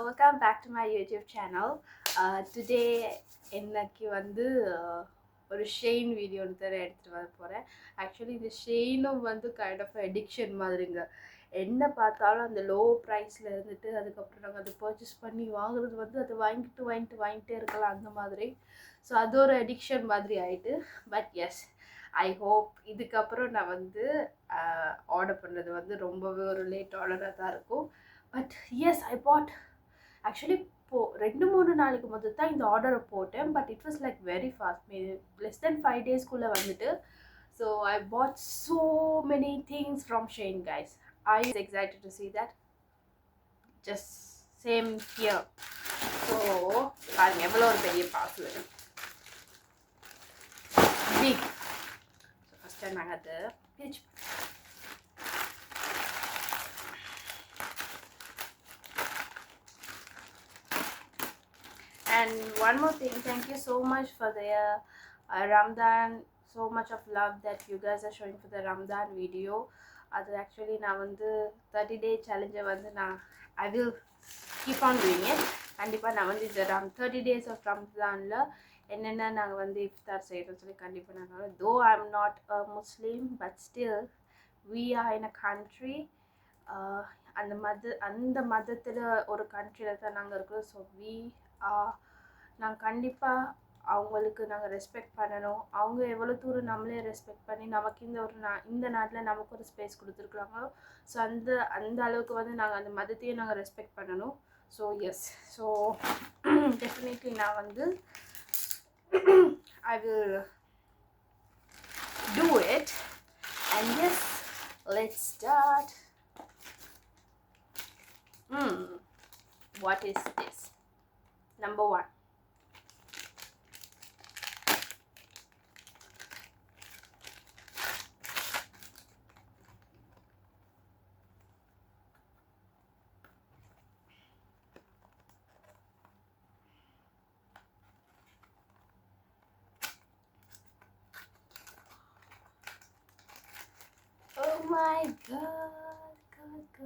welcome back to my YouTube channel. Today இன்னைக்கு வந்து ஒரு ஷெயின் வீடியோ எடுத்துட்டு வர போறேன். ஆக்சுவலி இந்த ஷெயினும் வந்து கைண்ட் ஆஃப் அடிக்ஷன் மாதிரிங்க. என்ன பார்த்தாலும் அந்த லோ ப்ரைஸில் இருந்துட்டு அதுக்கப்புறம் நாங்கள் அதை பர்ச்சேஸ் பண்ணி வாங்குறது வந்து அதை வாங்கிட்டே இருக்கலாம் அந்த மாதிரி. ஸோ அது ஒரு அடிக்ஷன் மாதிரி ஆயிட்டு. பட் எஸ், ஐ ஹோப் இதுக்கப்புறம் நான் வந்து ஆர்டர் பண்ணுறது வந்து ரொம்பவே ஒரு லேட் ஆர்டராக தான் இருக்கும். But yes, I bought actually ரெண்டு மூணு நாளைக்கு முதல் தான் இந்த ஆர்டரை போட்டேன். But it was like very fast, less than 5 daysக்குள்ளே வந்துட்டு. So I bought so many things from Shein guys. I is excited to see that. Just same here. So பாருங்க எவ்வளோ ஒரு பெரிய parcel big. So first time நாங்கள் அதை பிரிச்சு And one more thing, thank you so much for the Ramadan, so much of love that you guys are showing for the Ramadan video. That's actually now on the 30-day challenge, I will keep on doing it. And if I now the 30 days of Ramadan, and then I will iftar say, though I'm not a Muslim, but still we are in a country. அந்த மதத்தில் ஒரு கண்ட்ரியில் தான் நாங்கள் இருக்கிறோம். So நாங்கள் கண்டிப்பாக அவங்களுக்கு நாங்கள் ரெஸ்பெக்ட் பண்ணணும். அவங்க எவ்வளோ தூரம் நம்மளே ரெஸ்பெக்ட் பண்ணி நமக்கு இந்த நாட்டில் நமக்கு ஒரு ஸ்பேஸ் கொடுத்துருக்குறாங்களோ, ஸோ அந்த அளவுக்கு வந்து நாங்கள் அந்த மதத்தையும் நாங்கள் ரெஸ்பெக்ட் பண்ணணும். ஸோ எஸ், ஸோ டெஃபினெட்லி நான் வந்து I will do it. And yes, let's start. What is this? Number 1. Oh my God, good.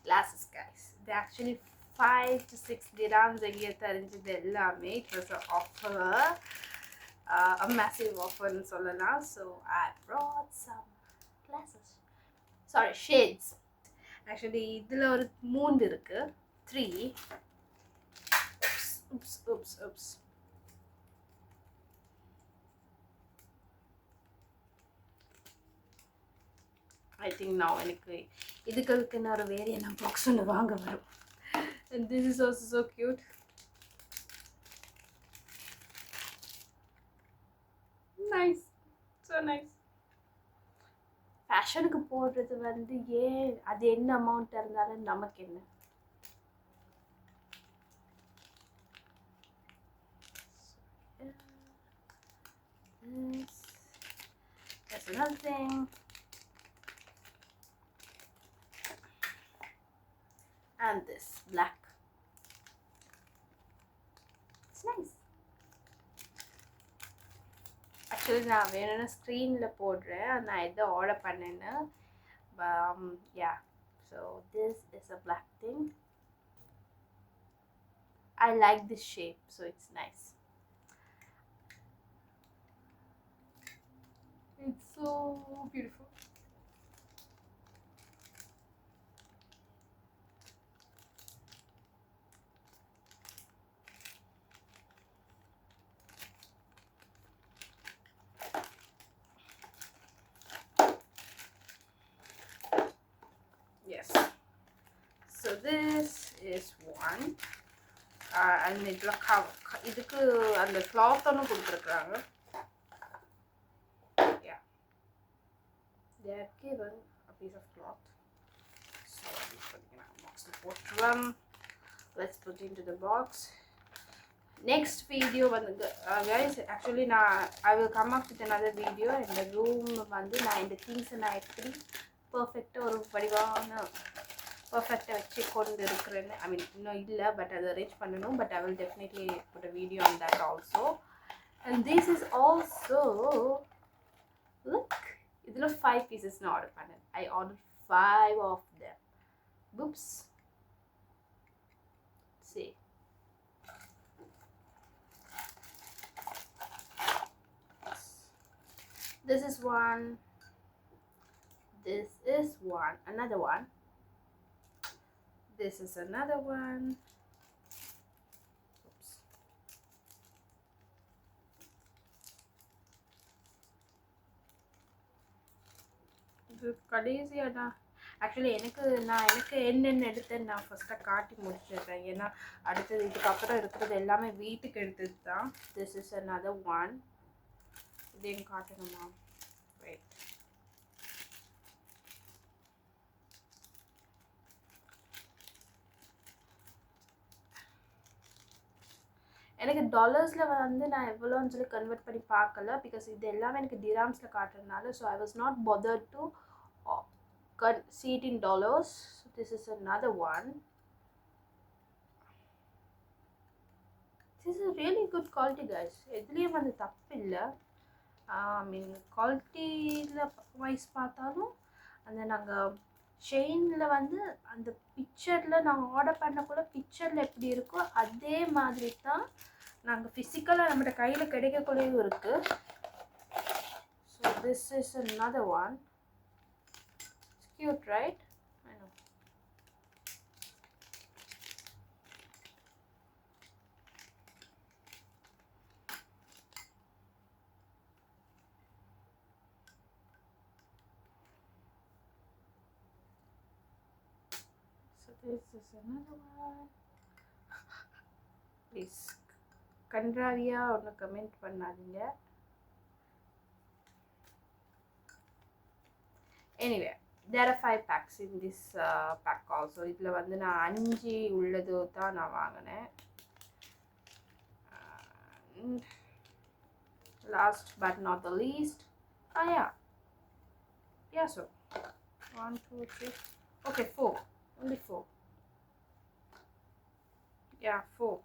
Glasses guys, they're actually 5 to 6 dirhams a year. It was an offer, a massive offer in Solana. So I brought some glasses, sorry, shades. Actually idhula oru 3 irukku. 3. Oops. I think now எனக்கு இதுக்கு நான் ஒரு variant box ஒன்று வாங்க வரும். And this is also so cute. Nice, so nice. ஃபேஷனுக்கு போடுறது வந்து அது என்ன அமௌண்ட் இருந்தாலும் நமக்கு என்ன. That's another thing. And this black, it's nice. Actually நான் வேணும்னா ஸ்க்ரீனில் போடுறேன் நான் எதை ஆர்டர் பண்ணேன்னு. Yeah, so this is a black thing. I like this shape, so it's nice. It's so beautiful. Yes, so this is one. And இதுக்கு அந்த cloth ஒன்று கொடுத்துருக்குறாங்க. Yeah, they are given a piece of cloth. So box போட்டுலாம். Let's put into the box. Next video வந்து guys, actually I will come up with another video. In the room வந்து நான் இந்த things நான் எப்படி பர்ஃபெக்டாக ஒரு வடிவான பர்ஃபெக்டாக வச்சு கொண்டு இருக்கிறேன்னு. ஐ மீன் இன்னும் இல்லை, பட் அதை அரேஞ்ச் பண்ணணும். But I will definitely put a video on that also. And this is also, look, இதில் 5 pieces நான் ஆர்டர் பண்ணேன். I ordered 5 of them. Oops. See. This is one. This is one. Another one. This is another one. Oops. இது கடைசியாக actually எனக்கு என்னென்ன எடுத்தேன்னு நான் ஃபஸ்ட்டாக காட்டி முடிச்சிடுறேன். ஏன்னா அடுத்தது இதுக்கப்புறம் இருக்கிறது எல்லாமே வீட்டுக்கு எடுத்தது தான். This is another one. இதையும் காட்டணுமா? வெயிட். எனக்கு டாலர்ஸில் வந்து நான் எவ்வளோன்னு சொல்லி கன்வெர்ட் பண்ணி பார்க்கல. பிகாஸ் இது எல்லாமே எனக்கு டிராம்ஸில் காட்டுறதுனால. So I was not bothered to see it in dollars. So this is another one. This is a really good quality, guys. எதுலேயும் வந்து தப்பு இல்லை. மீன் குவாலிட்டியில் வைஸ் பார்த்தாலும் அந்த நாங்கள் ஷெயினில் வந்து அந்த பிக்சரில் நாங்கள் ஆர்டர் பண்ணக்குள்ள பிக்சரில் எப்படி இருக்கோ அதே மாதிரி தான் நாங்கள் ஃபிசிக்கலாக நம்மளோட கையில் கிடைக்கக்குள்ளேயும் இருக்குது. So this is another one. It's cute, right? I know. So this is another one. Please கன்றாவியா ஒன்று கமெண்ட் பண்ணாதீங்க. Anyway, there are 5 packs in this pack also. இதில் வந்து நான் 5 உள்ளது தான் நான் வாங்கினேன். Last but not the least, yeah, so 1 2 3, okay, 4, only 4, yeah, 4.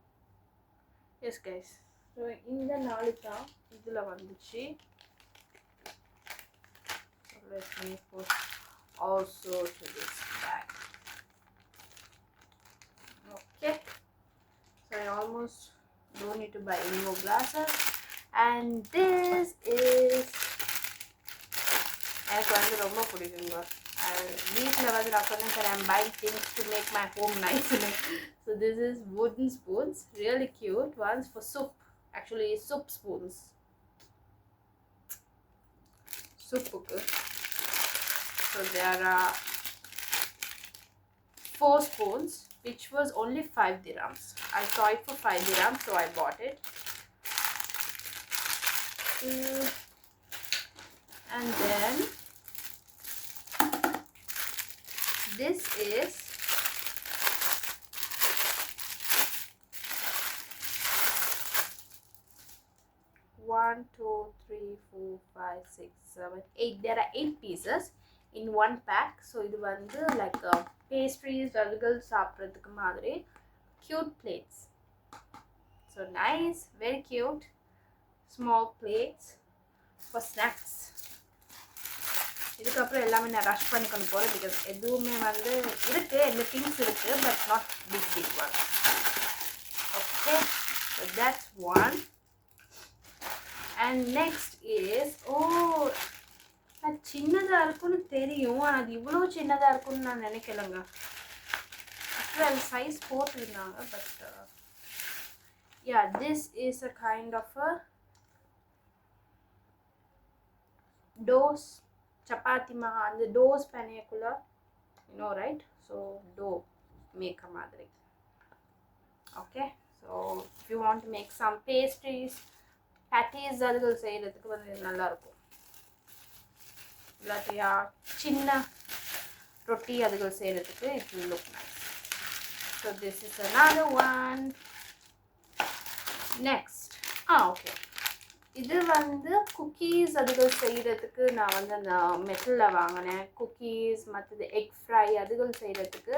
Yes guys, so இந்த 4 தான் இதில் வந்துச்சு. So let me put also to this bag. Okay, so I almost don't need to buy any more glasses. And this is எனக்கு வந்து ரொம்ப பிடிக்குங்க. வீட்டில் வந்து நான் சொன்னேன் sir I'm buying things to make my home nice. So this is wooden spoons, really cute ones for soup. Actually soup spoons. Soup. So there are 4 spoons, which was only 5 dirhams. I saw it for 5 dirhams, so I bought it. And then this is 1 2 3 4 5 6 7 8. There are 8 pieces in one pack. So இது வந்து like pastries வகைகள் சாப்பிட்றதுக்கு மாதிரி cute plates. So nice, very cute small plates for snacks. இதுக்கப்புறம் எல்லாமே நான் rush பண்ணி கொண்டு போகிறேன். பிகாஸ் எதுவுமே வந்து இருக்குது, எந்த திங்ஸ் இருக்குது, but not big one. Okay, so that's one. And next is அது சின்னதாக இருக்குன்னு தெரியும், ஆனால் அது இவ்வளோ சின்னதாக இருக்குன்னு நான் நினைக்கலங்க. ஆக்சுவலி அது சைஸ் போட்டிருந்தாங்க, but yeah this is a kind of a dose chapati மா அந்த டோஸ் பனையக்குள்ள ரைட். ஸோ டோ மேக்க மாதிரி. Okay, so if you want to make some pastries patties அதுகள் செய்கிறதுக்கு வந்து நல்லாயிருக்கும். இல்லாட்டியா சின்ன ரொட்டி அதுகள் செய்கிறதுக்கு it will look nice. So this is another one. Next okay, இது வந்து குக்கீஸ் அதுகள் செய்கிறதுக்கு நான் வந்து அந்த மெட்டலில் வாங்கினேன். குக்கீஸ் மற்றது எக் ஃப்ரை அதுகள் செய்கிறதுக்கு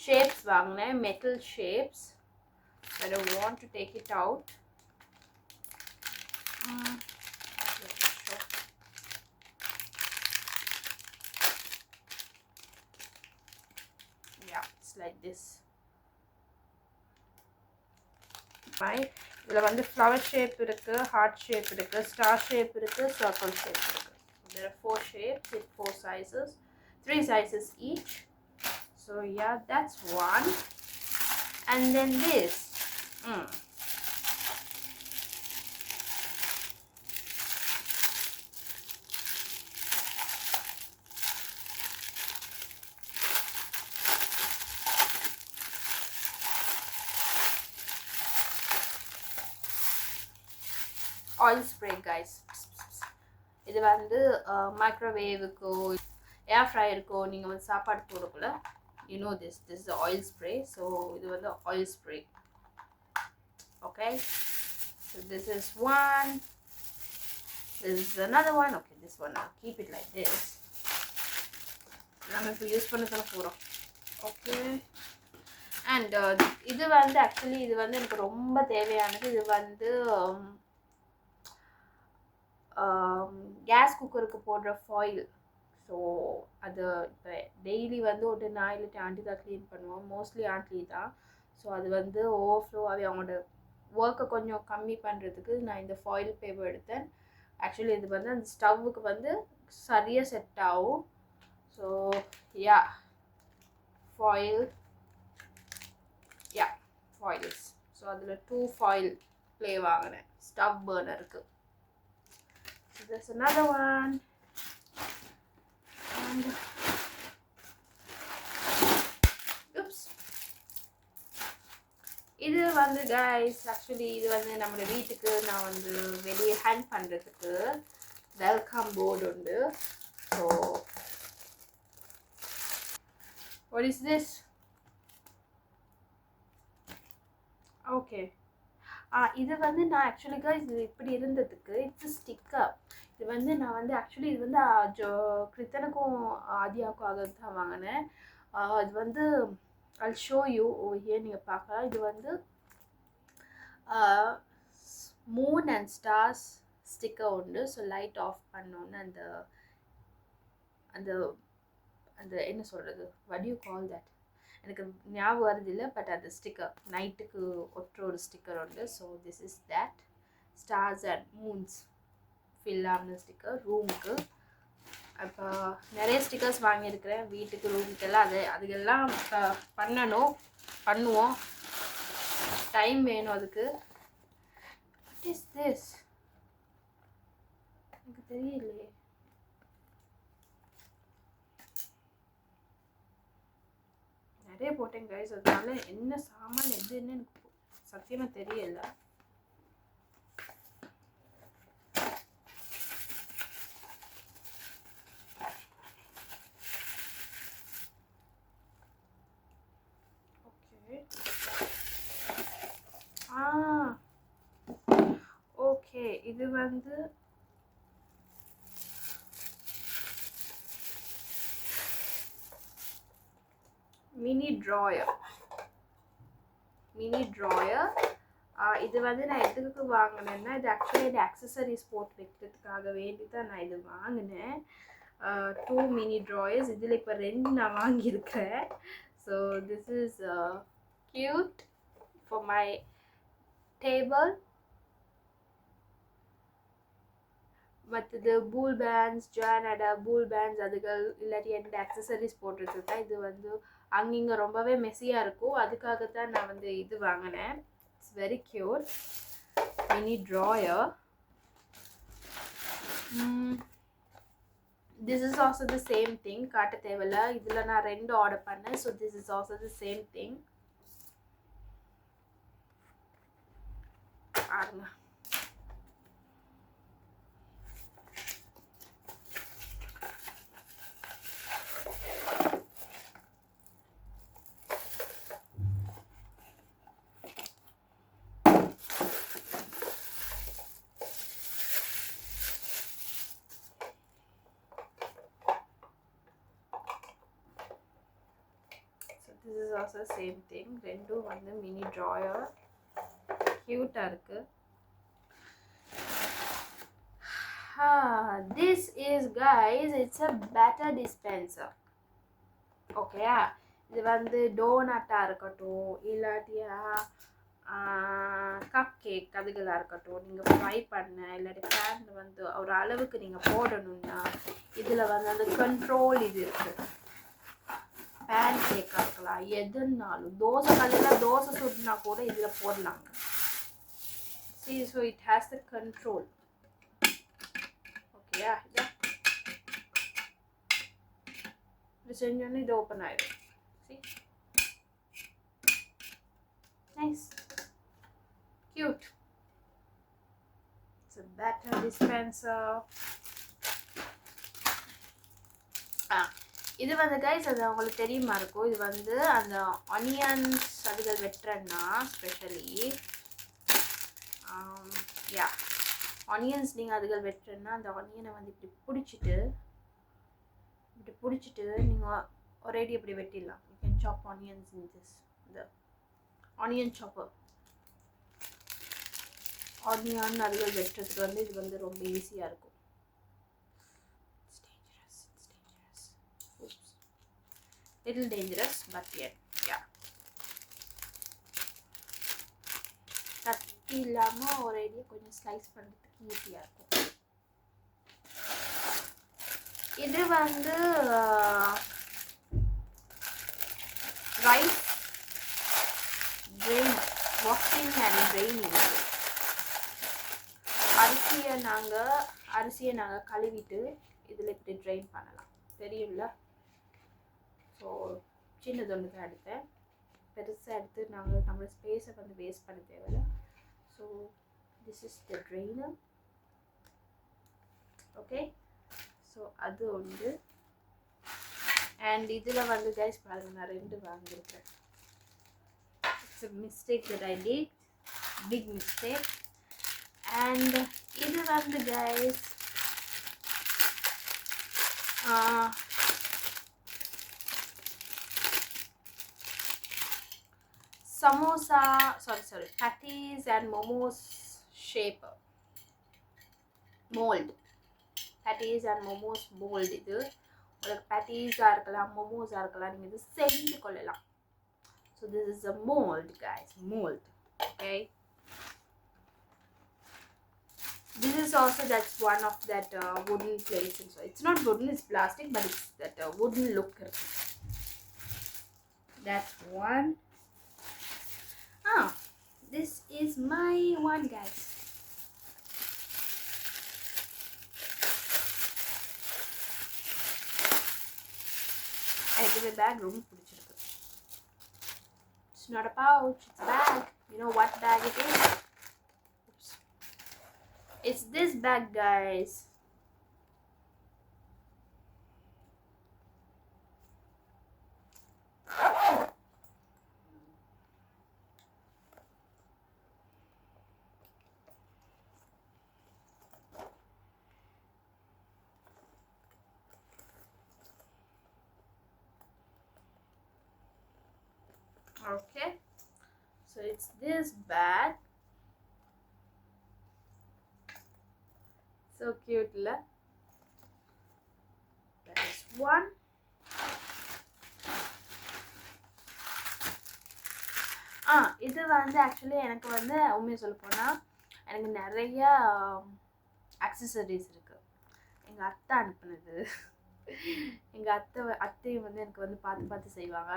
ஷேப்ஸ் வாங்கினேன், metal shapes. I don't want to take it out. like this. Right, இதுல வந்து flower shape இருக்கு, heart shape இருக்கு, star shape இருக்கு, circle shape இருக்கு. So there are 4 shapes with 4 sizes, 3 sizes each. So yeah, that's one. And then this oil spray, guys. இது வந்து மைக்ரோவேவுக்கோ ஏர் ஃப்ரையருக்கோ நீங்கள் வந்து சாப்பாடு போடக்குள்ள you know this is the oil spray. So இது வந்து oil spray. Okay, so this is one, this is another one. Okay, this one I'll keep it like this. நம்ம இப்போ use பண்ண தானே போகிறோம். Okay, and இது வந்து ஆக்சுவலி இது வந்து எனக்கு ரொம்ப தேவையானது. இது வந்து கேஸ் குக்கருக்கு போடுற ஃபாயில். ஸோ அது இப்போ டெய்லி வந்து ஒரு நான் இல்லை ஆண்டி தான் க்ளீன் பண்ணுவோம், மோஸ்ட்லி ஆண்டி தான். ஸோ அது வந்து ஓவர்ஃப்ளோவாகவே அவங்களோட ஒர்க்கை கொஞ்சம் கம்மி பண்ணுறதுக்கு நான் இந்த ஃபாயில் பேப்பர் எடுத்தேன். ஆக்சுவலி இது வந்து அந்த ஸ்டவ்வுக்கு வந்து சரியாக செட் ஆகும். ஸோ யா ஃபாயில், யா ஃபாயில்ஸ். ஸோ அதில் 2 ஃபாயில் ப்ளே வாங்கினேன் stove பர்னருக்கு. So there's another one. And oops, இது வந்து guys actually இது வந்து நம்ம வீட்டுக்கு நான் வந்து வெளியே ஹேங் பண்றதுக்கு வெல்கம் போர்டு உண்டு. So what is this? Okay, இது வந்து நான் ஆக்சுவலி guys இது இப்படி இருந்ததுக்கு இட்ஸ் ஸ்டிக்கர். இது வந்து நான் வந்து ஆக்சுவலி இது வந்து கிருத்தனுக்கும் ஆதியாவுக்கும் ஆக தான் வாங்கினேன். இது வந்து I'll show you over here, நீங்கள் பார்க்கலாம். இது வந்து மூன் அண்ட் ஸ்டார்ஸ் ஸ்டிக்கர் உண்டு. ஸோ லைட் ஆஃப் பண்ணோன்னு அந்த அந்த அந்த என்ன சொல்கிறது, what do you call that, எனக்கு ஞாபகம் வருது இல்லை. பட் அது ஸ்டிக்கர் நைட்டுக்கு ஒற்ற ஒரு ஸ்டிக்கர் உண்டு. So this is that stars and moons ஃபில்லான ஸ்டிக்கர் ரூமுக்கு. அப்போ நிறைய ஸ்டிக்கர்ஸ் வாங்கியிருக்கிறேன் வீட்டுக்கு ரூமுக்கெல்லாம். அதுக்கெல்லாம் பண்ணுவோம், டைம் வேணும் அதுக்கு. வாட் இஸ் திஸ், எனக்கு தெரியலையே. நிறைய போட்டேன் கைஸ், அதனால என்ன சாமான் எதுன்னு எனக்கு சத்தியமாக தெரியல. ஓகே, இது வந்து மினி ட்ராயர். இது வந்து நான் எதுக்கு வாங்கினேன்னா, இது ஆக்சுவலி இது ஆக்சசரிஸ் போட்டு வைக்கிறதுக்காக வேண்டி தான் நான் இது வாங்கினேன். 2 மினி ட்ராயர்ஸ். இதில் இப்போ 2 நான் வாங்கியிருக்கிறேன். So this is cute for my table. மற்றது பூல் பேண்ட்ஸ், ஜானோட பூல் பேண்ட்ஸ் அதுகள் இல்லாட்டி என்னோட ஆக்சசரிஸ் போட்டுட்டு தான். இது வந்து அங்கிங்க ரொம்பவே மெஸ்ஸியாக இருக்கும், அதுக்காகத்தான் நான் வந்து இது வாங்கினேன். It's very cute mini drawer. This is also the same thing, காட்ட தேவையில்ல. இதில் நான் 2 ஆர்டர் பண்ணேன். So this is also the same thing. பாருங்க, this is also same thing. 2 வந்து மினி ட்ராயர் கியூட்டா இருக்கு. This is guys, it's a batter dispenser. Okay, இது வந்து டோனட்டாக இருக்கட்டும், இல்லாட்டியா கப் கேக் அதுகளாக இருக்கட்டும், நீங்கள் ஃப்ரை பண்ண இல்லாட்டி பேனில் வந்து ஒரு அளவுக்கு நீங்கள் போடணும்னா இதில் வந்து அந்த கண்ட்ரோல் இது இருக்குது. பேன் கேக்காக இருக்கலாம், எதுனாலும் தோசை கல்லில் தோசை சுடுனா கூட இதில் போடலாங்க. See, so it has the control. Okay, yeah. This engine is open. See? Nice. Cute. It's a batter dispenser. இது வந்து கைஸ் அது உங்களுக்கு தெரியுமா இருக்கும். இது வந்து அந்த ஆனியன்ஸ் அதுகள் வெட்டுறேன்னா ஸ்பெஷலி யா ஆனியன்ஸ் நீங்கள் அதுகள் வெட்டுறேன்னா அந்த ஆனியனை வந்து இப்படி பிடிச்சிட்டு நீங்கள் ஒரேடி இப்படி வெட்டிடலாம். யூ கேன் சாப் ஆனியன்ஸ் இன் திஸ் இந்த ஆனியன் சாப்பர். ஆனியன் அதுகள் வெட்டுறதுக்கு வந்து இது வந்து ரொம்ப ஈஸியாக இருக்கும். Little dangerous, but yet, yeah. கத்தி இல்லாமல் ஒரு ஐடியா கொஞ்சம் ஸ்லைஸ் பண்ணுறதுக்கு ஈஸியாக இருக்கும். இது வந்து rice train washing and training. அரிசியை நாங்கள் கழுவிட்டு இதில் இப்படி ட்ரெயின் பண்ணலாம், தெரியும்ல. ஸோ சின்னது ஒன்று தான் எடுத்தேன், பெருசாக எடுத்து நாங்கள் நம்ம ஸ்பேஸை வந்து வேஸ்ட் பண்ண தேவையில்லை. So this is the trainer. Okay, so அது ஒன்று. அண்ட் இதில் வந்து கைஸ் பாருங்கள், நான் 2 வாங்கியிருக்கேன். It's a mistake that I did, big mistake. And இது வந்து guys samosa, sorry, patties and momos shaper mold. Patties and momos mold. இது உங்களுக்கு patties-ஆ இருக்கலாம், momos-ஆ இருக்கலாம், நீங்கள் இது செஞ்சு கொள்ளலாம். So this is a mold guys, mold. Okay, this is also that's one of that wooden plates. So it's not wooden, it's plastic, but it's that wooden look. That's one. This is my one guys. எனக்கு இந்த back ரொம்ப பிடிச்சிருக்கு. It's not a pouch, it's a bag. You know what bag it is? Oops. It's this bag guys. Okay, so it's this bag. So cute la. That is one. இது வந்து actually எனக்கு வந்து உண்மையை சொல்ல போனால் எனக்கு நிறைய அக்சசரிஸ் இருக்குது. எங்கள் அத்தை அனுப்புனது. எங்கள் அத்தையும் வந்து எனக்கு வந்து பார்த்து செய்வாங்க.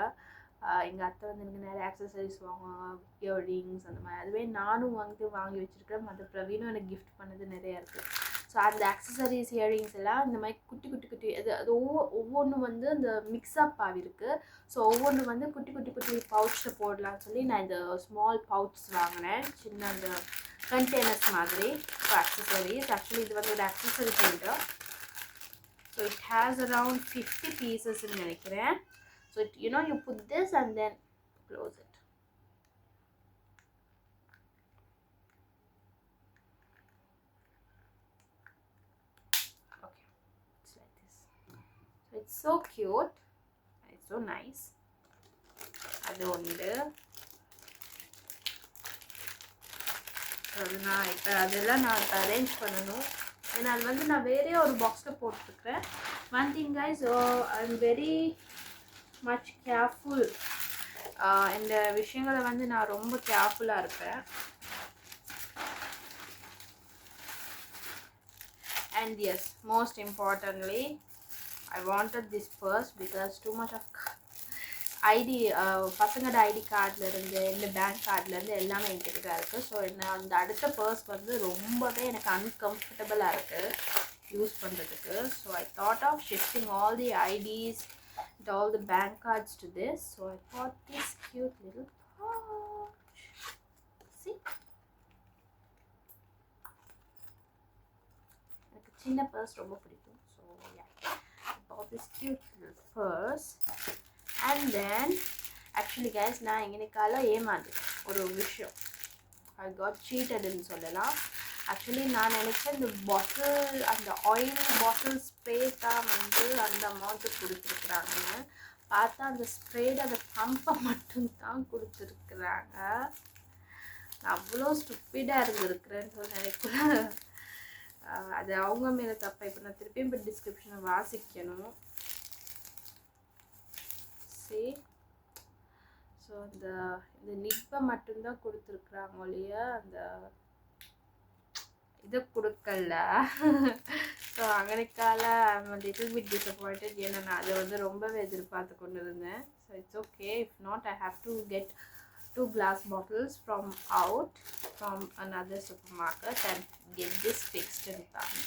எங்கள் அத்தை வந்து எனக்கு நிறைய அக்சசரிஸ் வாங்குவாங்க, இயர்ரிங்ஸ் அந்த மாதிரி. அதுவே நானும் வாங்கி வச்சுருக்கேன். மற்ற பிரவீனும் எனக்கு கிஃப்ட் பண்ணது நிறையா இருக்குது. ஸோ அந்த அக்சசரிஸ் இயர்ரிங்ஸ் எல்லாம் இந்த மாதிரி குட்டி அது ஒவ்வொன்றும் வந்து அந்த மிக்ஸ்அப் ஆகிருக்கு. ஸோ ஒவ்வொன்று வந்து குட்டி பவுச்சில் போடலான்னு சொல்லி நான் இந்த ஸ்மால் பவுச் வாங்கினேன், சின்ன அந்த கண்டெய்னர்ஸ் மாதிரி. ஸோ அக்சசரிஸ் ஆக்சுவலி இது வந்து ஒரு accessory holder. So it has around 50 பீசஸ்ன்னு நினைக்கிறேன். So you know, you put this and then close it. Okay, it's like this. So it's so cute. It's so nice. அது ஒன்று. அதெல்லாம் நான் arrange பண்ணணும். ஏன்னா அது வந்து நான் வேறே ஒரு பாக்ஸில் போட்டுருக்கிறேன். One thing guys, I'm very much careful. இந்த விஷயங்களை வந்து நான் ரொம்ப கேர்ஃபுல்லாக இருப்பேன். And yes, most importantly, I wanted this purse because too much of ID, பசங்களோட ஐடி கார்ட்லேருந்து இல்லை பேங்க் கார்ட்லேருந்து எல்லாமே என்கிட்ட தான் இருக்குது. ஸோ என்ன அந்த அடுத்த பர்ஸ் வந்து ரொம்பவே எனக்கு அன்கம்ஃபர்டபுளாக இருக்குது யூஸ் பண்ணுறதுக்கு. So I thought of shifting all the IDs and all the bank cards to this. So I bought this cute little pouch. See? எனக்கு சின்ன பர்ஸ் ரொம்ப பிடிக்கும். So yeah, I bought this cute little purse. And then actually guys, நான் இன்னைக்கால ஏமாந்தேன் ஒரு விஷயம். I got cheated ன்னு சொல்லலாம். Actually நான் நினச்சேன் இந்த பாட்டில், அந்த ஆயில் பாட்டில் ஸ்ப்ரே தான் வந்து அந்த அமௌண்ட்டு கொடுத்துருக்குறாங்கன்னு பார்த்தா அந்த ஸ்ப்ரேட அந்த பம்பை மட்டும்தான் கொடுத்துருக்குறாங்க. நான் அவ்வளோ ஸ்டூப்பிடாக இருந்திருக்கிறேன்னு சொல்லி நினைக்கல. அது அவங்க மேலே தப்பா. இப்போ நான் திருப்பியும் இப்போ டிஸ்கிரிப்ஷனை வாசிக்கணும். ஸோ இந்த நிப்பை மட்டும்தான் கொடுத்துருக்குறாங்க ஒழிய அந்த இதை கொடுக்கல. ஸோ அங்கனைக்கால லிட்டில் பிட் டிசப்பாயிண்டட். ஏன்னா நான் அதை வந்து ரொம்பவே எதிர்பார்த்து கொண்டு இருந்தேன். So it's okay. If not, I have to get 2 glass bottles from another supermarket and get this fixed in time.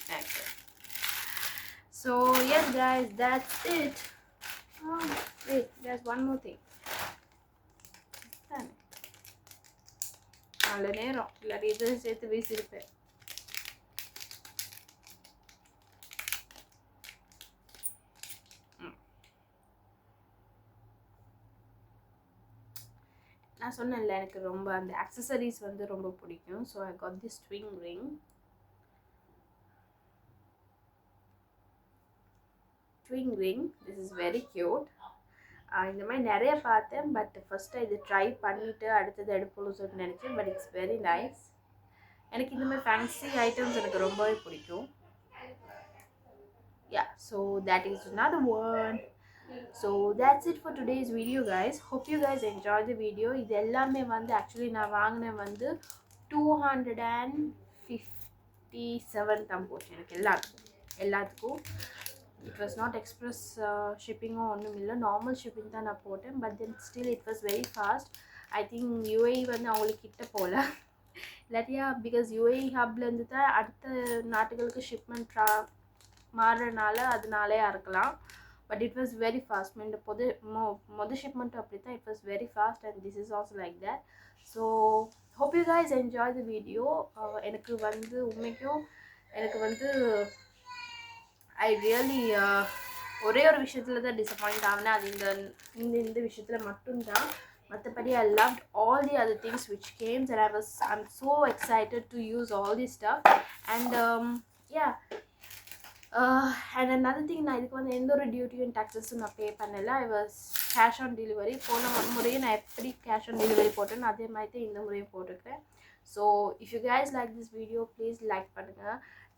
So yes guys, that's it. Oh, wait, there's one more thing. நல்ல நேரம் இல்லாட்டி இதை சேர்த்து வீசிருப்பேன். நான் சொன்னேன்ல எனக்கு ரொம்ப அந்த ஆக்சசரிஸ் வந்து ரொம்ப பிடிக்கும். So I got this ட்விங் ring. This is very cute. இந்த மாதிரி நிறைய பார்த்தேன். பட் ஃபஸ்ட்டு இது ட்ரை பண்ணிவிட்டு அடுத்தது எடுப்போம்னு சொல்லி நினச்சேன். But it's very nice. எனக்கு இந்த மாதிரி ஃபேன்சி ஐட்டம்ஸ் எனக்கு ரொம்பவே பிடிக்கும். Yeah, so that is another one. So that's it for today's video guys. Hope you guys enjoyed the video. இது எல்லாமே வந்து ஆக்சுவலி நான் வாங்கினேன் வந்து 257 தான் போச்சு எனக்கு எல்லாத்துக்கும். It was not express shipping or ஒன்றும் இல்லை, நார்மல் ஷிப்பிங் தான் நான் போட்டேன். But then still it was very fast. I think UAE வந்து அவங்களுக்கு கிட்ட போகல இல்லாட்டியா, பிகாஸ் UAE ஹப்லேருந்து தான் அடுத்த நாட்டுகளுக்கு ஷிப்மெண்ட் மாறுறதுனால அதனாலேயா இருக்கலாம். But it was very fast. இந்த மொதல் ஷிப்மெண்ட்டும் அப்படி தான். It was very fast and this is also like that. So hope you guys enjoy the video. எனக்கு வந்து உண்மைக்கும் எனக்கு வந்து ஐ ரியலி ஒரே ஒரு விஷயத்தில் தான் டிசப்பாயிண்ட் ஆகினேன். அது இந்த விஷயத்தில் மட்டும்தான். மற்றபடி I loved all the other things which came and I'm so excited to use all this stuff. And yeah, and another thing, நான் இதுக்கு வந்து எந்த ஒரு டியூட்டியும் டாக்ஸஸும் நான் பே பண்ணலை. I was cash on delivery. போன முறையே நான் எப்படி கேஷ் ஆன் டெலிவரி போட்டேன்னு அதே மாதிரி தான் இந்த முறையும் போட்டிருக்கேன். So if you guys like this video please like பண்ணுங்கள்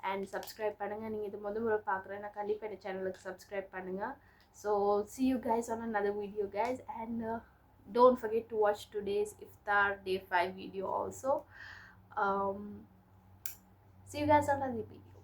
அண்ட் சப்ஸ்கிரைப் பண்ணுங்கள். நீங்கள் இது முறை பார்க்குறேன் நான் கண்டிப்பாக இந்த சேனலுக்கு சப்ஸ்கிரைப் பண்ணுங்கள். So see you guys on another video guys, and don't forget to watch today's iftar day 5 video also. See you guys on another video.